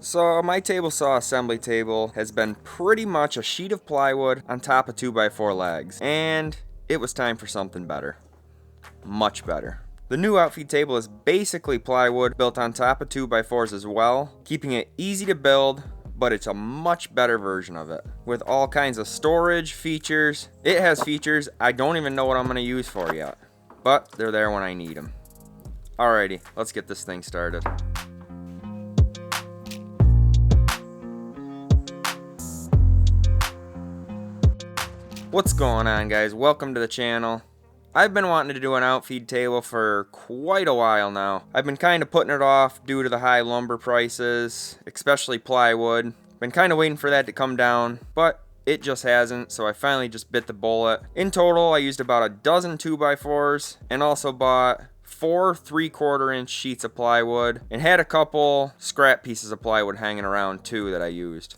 So my table saw assembly table has been pretty much a sheet of plywood on top of 2x4 legs, and it was time for something better. Much better. The new Outfeed table is basically plywood built on top of 2x4s as well, keeping it easy to build, but it's a much better version of it. With all kinds of storage features. It has features I don't even know what I'm going to use for yet, but they're there when I need them. Alrighty, let's get this thing started. What's going on, guys? Welcome to the channel. I've been wanting to do an Outfeed table for quite a while now. I've been kind of putting it off due to the high lumber prices, especially plywood. Been kind of waiting for that to come down, but it just hasn't, so I finally just bit the bullet. In total, I used about a dozen 2x4s and also bought 4 3/4-inch sheets of plywood and had a couple scrap pieces of plywood hanging around too that I used.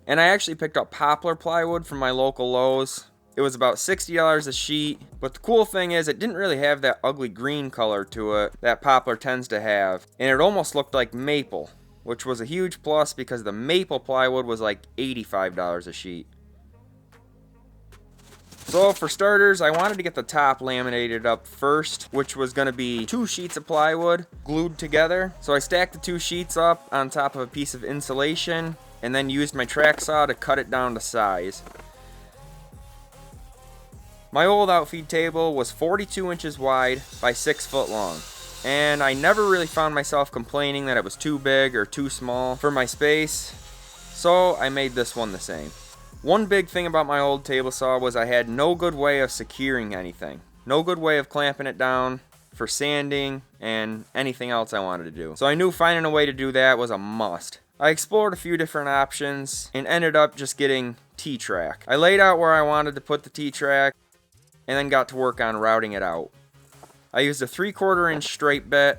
And I actually picked up poplar plywood from my local Lowe's. It was about $60 a sheet, but the cool thing is it didn't really have that ugly green color to it that poplar tends to have, and it almost looked like maple, which was a huge plus because the maple plywood was like $85 a sheet. So for starters, I wanted to get the top laminated up first, which was going to be 2 sheets of plywood glued together. So I stacked the 2 sheets up on top of a piece of insulation and then used my track saw to cut it down to size. My old Outfeed table was 42 inches wide by 6 foot long, and I never really found myself complaining that it was too big or too small for my space, so I made this one the same. One big thing about my old table saw was I had no good way of securing anything, no good way of clamping it down for sanding and anything else I wanted to do, so I knew finding a way to do that was a must. I explored a few different options and ended up just getting T-track. I laid out where I wanted to put the T-track and then got to work on routing it out. I used a 3/4-inch straight bit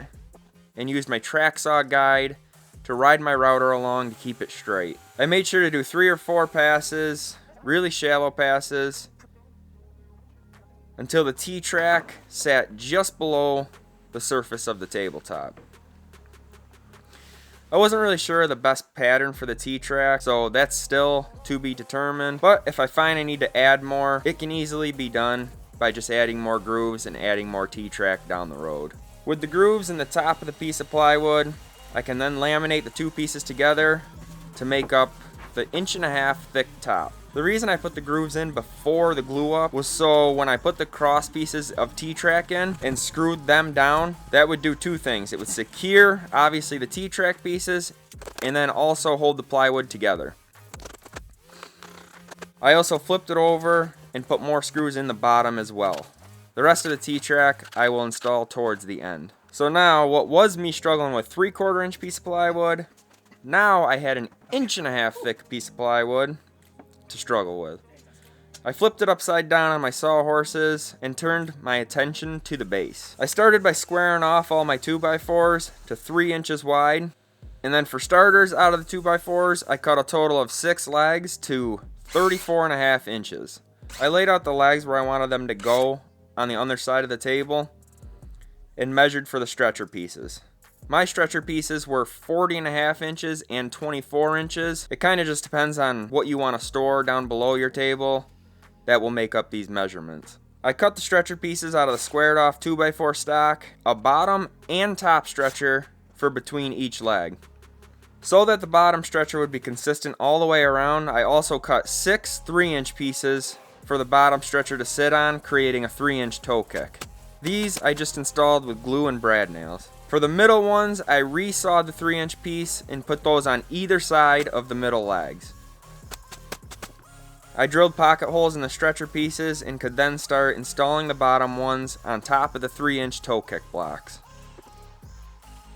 and used my track saw guide to ride my router along to keep it straight. I made sure to do 3 or 4 passes, really shallow passes, until the T-track sat just below the surface of the tabletop. I wasn't really sure of the best pattern for the T-track, so that's still to be determined. But if I find I need to add more, it can easily be done by just adding more grooves and adding more T-track down the road. With the grooves in the top of the piece of plywood, I can then laminate the 2 pieces together to make up the 1.5-inch thick top. The reason I put the grooves in before the glue up was so when I put the cross pieces of T-track in and screwed them down, that would do 2 things. It would secure, obviously, the T-track pieces and then also hold the plywood together. I also flipped it over and put more screws in the bottom as well. The rest of the T-track I will install towards the end. So now, what was me struggling with 3/4-inch piece of plywood, now I had an 1.5-inch thick piece of plywood to struggle with. I flipped it upside down on my sawhorses and turned my attention to the base. I started by squaring off all my 2x4s to 3 inches wide, and then for starters out of the 2x4s I cut a total of 6 legs to 34.5 inches. I laid out the legs where I wanted them to go on the underside of the table and measured for the stretcher pieces. My stretcher pieces were 40.5 inches and 24 inches. It kind of just depends on what you want to store down below your table that will make up these measurements. I cut the stretcher pieces out of the squared off 2x4 stock, a bottom and top stretcher for between each leg. So that the bottom stretcher would be consistent all the way around, I also cut 6 3-inch pieces for the bottom stretcher to sit on, creating a 3-inch toe kick. These I just installed with glue and brad nails. For the middle ones, I resawed the 3-inch piece and put those on either side of the middle legs. I drilled pocket holes in the stretcher pieces and could then start installing the bottom ones on top of the 3-inch toe kick blocks.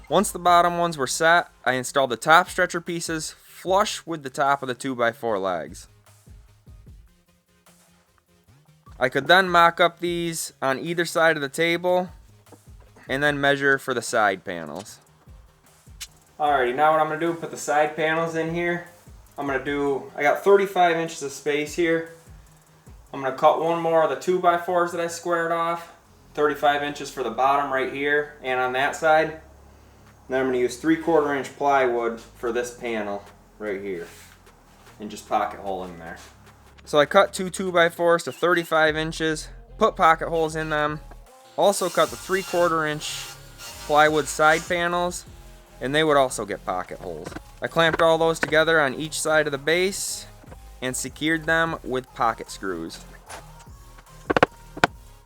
Once the bottom ones were set, I installed the top stretcher pieces flush with the top of the 2x4 legs. I could then mock up these on either side of the table and then measure for the side panels. Alrighty, now what I'm going to do is put the side panels in here. I got 35 inches of space here. I'm going to cut one more of the 2x4s that I squared off. 35 inches for the bottom right here and on that side. Then I'm going to use 3/4 inch plywood for this panel right here. And just pocket hole in there. So I cut 2 2x4s to 35 inches, put pocket holes in them. Also cut the 3/4 inch plywood side panels, and they would also get pocket holes. I clamped all those together on each side of the base and secured them with pocket screws.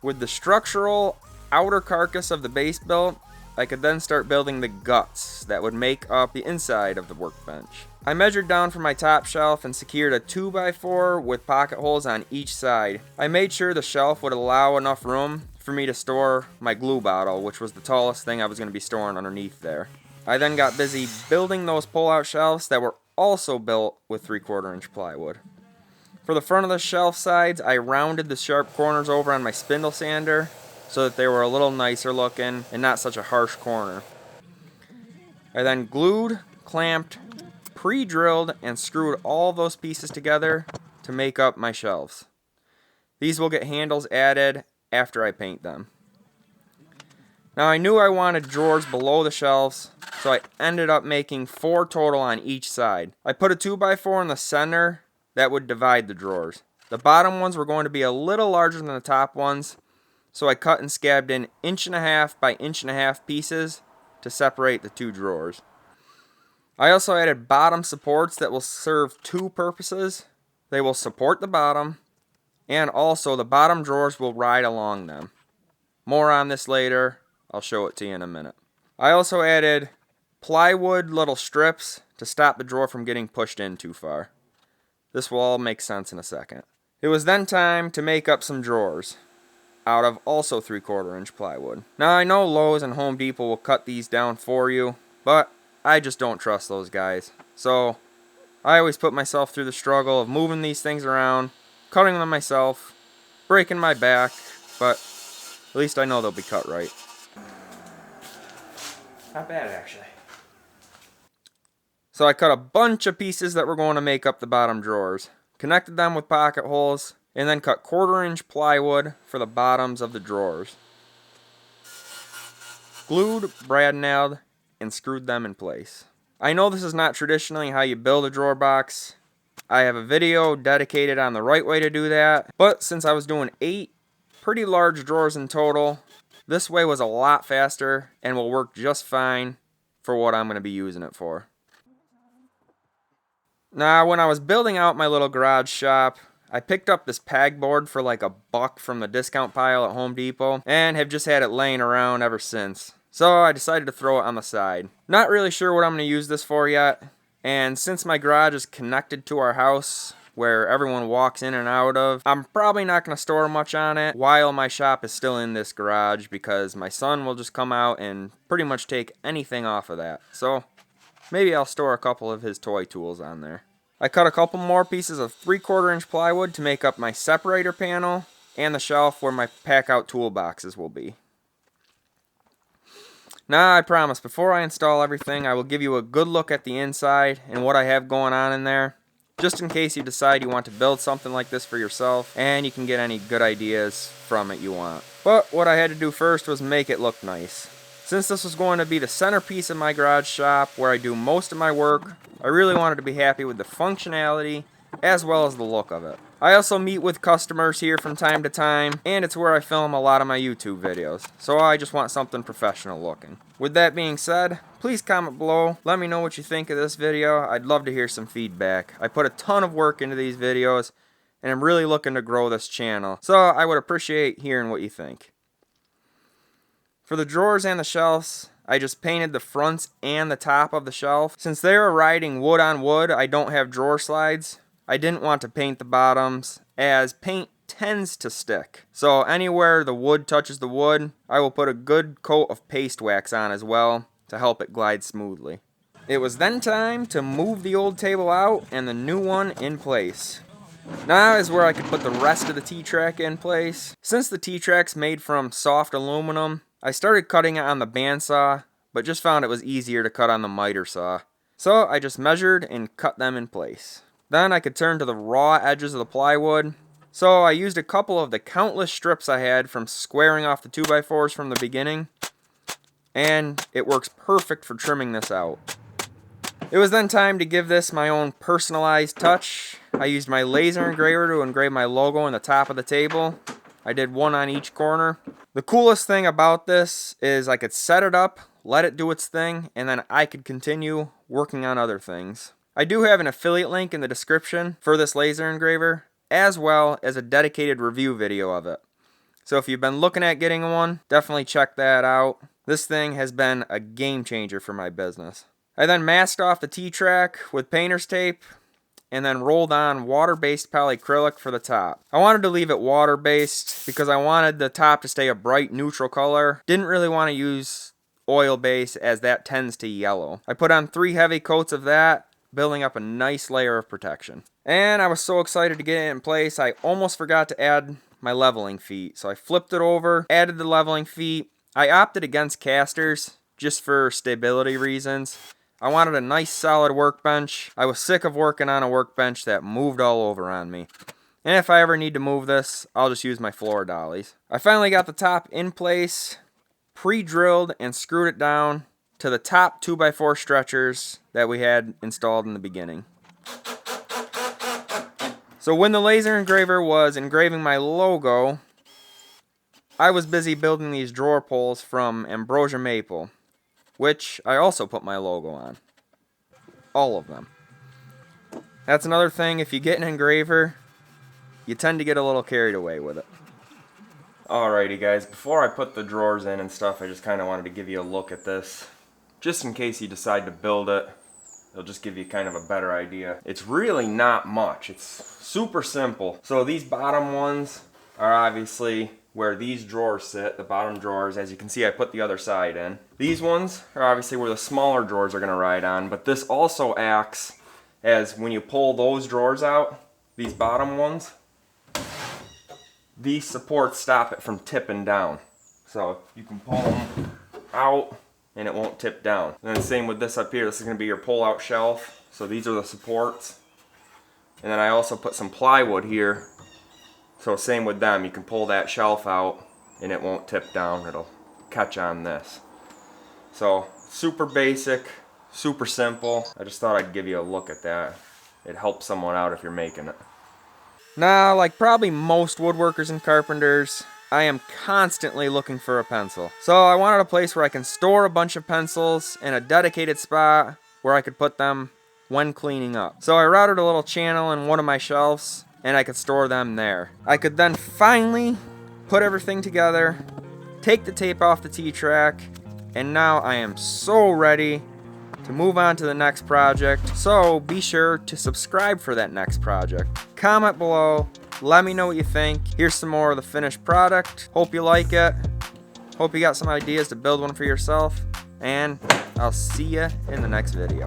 With the structural outer carcass of the base built, I could then start building the guts that would make up the inside of the workbench. I measured down from my top shelf and secured a 2x4 with pocket holes on each side. I made sure the shelf would allow enough room for me to store my glue bottle, which was the tallest thing I was going to be storing underneath there. I then got busy building those pull-out shelves that were also built with 3/4 inch plywood. For the front of the shelf sides, I rounded the sharp corners over on my spindle sander so that they were a little nicer looking and not such a harsh corner. I then glued, clamped, pre-drilled, and screwed all those pieces together to make up my shelves. These will get handles added after I paint them. Now I knew I wanted drawers below the shelves, so I ended up making 4 total on each side. I put a 2x4 in the center that would divide the drawers. The bottom ones were going to be a little larger than the top ones, so I cut and scabbed in 1.5 by 1.5 pieces to separate the 2 drawers. I also added bottom supports that will serve 2 purposes. They will support the bottom, and also the bottom drawers will ride along them. More on this later. I'll show it to you in a minute. I also added plywood little strips to stop the drawer from getting pushed in too far. This will all make sense in a second. It was then time to make up some drawers out of also 3/4 inch plywood. Now I know Lowe's and Home Depot will cut these down for you, but I just don't trust those guys. So I always put myself through the struggle of moving these things around, cutting them myself, breaking my back, but at least I know they'll be cut right. Not bad, actually. So I cut a bunch of pieces that were going to make up the bottom drawers, connected them with pocket holes, and then cut 1/4 inch plywood for the bottoms of the drawers. Glued, brad nailed, and screwed them in place. I know this is not traditionally how you build a drawer box. I have a video dedicated on the right way to do that, but since I was doing 8 pretty large drawers in total, this way was a lot faster and will work just fine for what I'm going to be using it for. Now, when I was building out my little garage shop, I picked up this pegboard for like $1 from the discount pile at Home Depot and have just had it laying around ever since. So I decided to throw it on the side. Not really sure what I'm going to use this for yet, and since my garage is connected to our house where everyone walks in and out of, I'm probably not going to store much on it while my shop is still in this garage because my son will just come out and pretty much take anything off of that. So maybe I'll store a couple of his toy tools on there. I cut a couple more pieces of 3/4 inch plywood to make up my separator panel and the shelf where my pack out toolboxes will be. Now I promise, before I install everything, I will give you a good look at the inside and what I have going on in there, just in case you decide you want to build something like this for yourself and you can get any good ideas from it you want. But what I had to do first was make it look nice. Since this was going to be the centerpiece of my garage shop where I do most of my work, I really wanted to be happy with the functionality as well as the look of it. I also meet with customers here from time to time, and it's where I film a lot of my YouTube videos, so I just want something professional looking. With that being said, please comment below, let me know what you think of this video. I'd love to hear some feedback. I put a ton of work into these videos, and I'm really looking to grow this channel, so I would appreciate hearing what you think. For the drawers and the shelves, I just painted the fronts and the top of the shelf. Since they are riding wood on wood, I don't have drawer slides. I didn't want to paint the bottoms, as paint tends to stick. So anywhere the wood touches the wood, I will put a good coat of paste wax on as well to help it glide smoothly. It was then time to move the old table out and the new one in place. Now is where I could put the rest of the T-track in place. Since the T-track's made from soft aluminum, I started cutting it on the bandsaw, but just found it was easier to cut on the miter saw. So I just measured and cut them in place. Then I could turn to the raw edges of the plywood. So I used a couple of the countless strips I had from squaring off the 2x4s from the beginning. and it works perfect for trimming this out. It was then time to give this my own personalized touch. I used my laser engraver to engrave my logo on the top of the table. I did one on each corner. The coolest thing about this is I could set it up, let it do its thing, and then I could continue working on other things. I do have an affiliate link in the description for this laser engraver, as well as a dedicated review video of it. So if you've been looking at getting one, definitely check that out. This thing has been a game changer for my business. I then masked off the T-track with painter's tape and then rolled on water-based polyacrylic for the top. I wanted to leave it water-based because I wanted the top to stay a bright neutral color. Didn't really want to use oil-based as that tends to yellow. I put on 3 heavy coats of that, building up a nice layer of protection. And I was so excited to get it in place, I almost forgot to add my leveling feet. So I flipped it over, added the leveling feet. I opted against casters just for stability reasons. I wanted a nice solid workbench. I was sick of working on a workbench that moved all over on me. And if I ever need to move this, I'll just use my floor dollies. I finally got the top in place, pre-drilled and screwed it down to the top 2x4 stretchers that we had installed in the beginning. So when the laser engraver was engraving my logo, I was busy building these drawer pulls from ambrosia maple, which I also put my logo on. All of them. That's another thing, if you get an engraver, you tend to get a little carried away with it. Alrighty guys, before I put the drawers in and stuff, I just kind of wanted to give you a look at this. Just in case you decide to build it, it'll just give you kind of a better idea. It's really not much, it's super simple. So these bottom ones are obviously where these drawers sit, the bottom drawers. As you can see, I put the other side in. These ones are obviously where the smaller drawers are going to ride on, but this also acts as when you pull those drawers out, these bottom ones, these supports stop it from tipping down. So you can pull them out and it won't tip down. And then same with this up here, this is going to be your pull-out shelf. So these are the supports. And then I also put some plywood here. So same with them, you can pull that shelf out and it won't tip down, it'll catch on this. So super basic, super simple. I just thought I'd give you a look at that. It helps someone out if you're making it. Now, like probably most woodworkers and carpenters, I am constantly looking for a pencil. So I wanted a place where I can store a bunch of pencils in a dedicated spot where I could put them when cleaning up. So I routed a little channel in one of my shelves and I could store them there. I could then finally put everything together, take the tape off the T-track, and now I am so ready to move on to the next project. So be sure to subscribe for that next project. Comment below, let me know what you think. Here's some more of the finished product. Hope you like it. Hope you got some ideas to build one for yourself. And I'll see you in the next video.